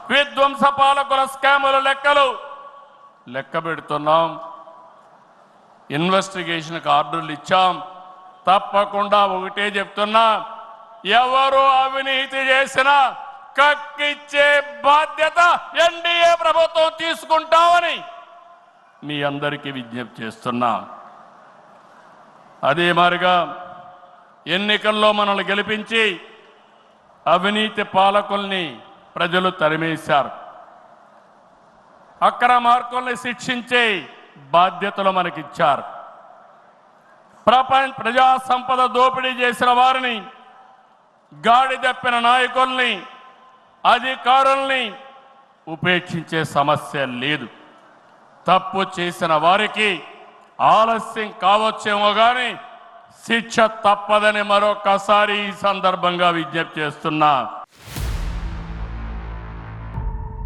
విధ్వంస పాలకుల స్కాముల లెక్క పెడుతున్నాం. ఇన్వెస్టిగేషన్కి ఆర్డర్లు ఇచ్చాం. తప్పకుండా ఒకటే చెప్తున్నా, ఎవరు అవినీతి చేసినా కక్కిచ్చే బాధ్యత ఎన్డీఏ ప్రభుత్వం తీసుకుంటామని మీ అందరికీ విజ్ఞప్తి చేస్తున్నా. అదే మాదిరిగా ఎన్నికల్లో మనల్ని గెలిపించి అవినీతి పాలకుల్ని ప్రజలు తరిమేశారు. అక్రమార్కుల్ని శిక్షించే బాధ్యతలు మనకిచ్చారు. ప్రజా సంపద దోపిడీ చేసిన వారిని, గాడి తప్పిన నాయకుల్ని, అధికారుల్ని ఉపేక్షించే సమస్య లేదు. తప్పు చేసిన వారికి ఆలస్యం కావచ్చేమో కానీ శిక్ష తప్పదని మరొకసారి ఈ సందర్భంగా విజ్ఞప్తి చేస్తున్నా.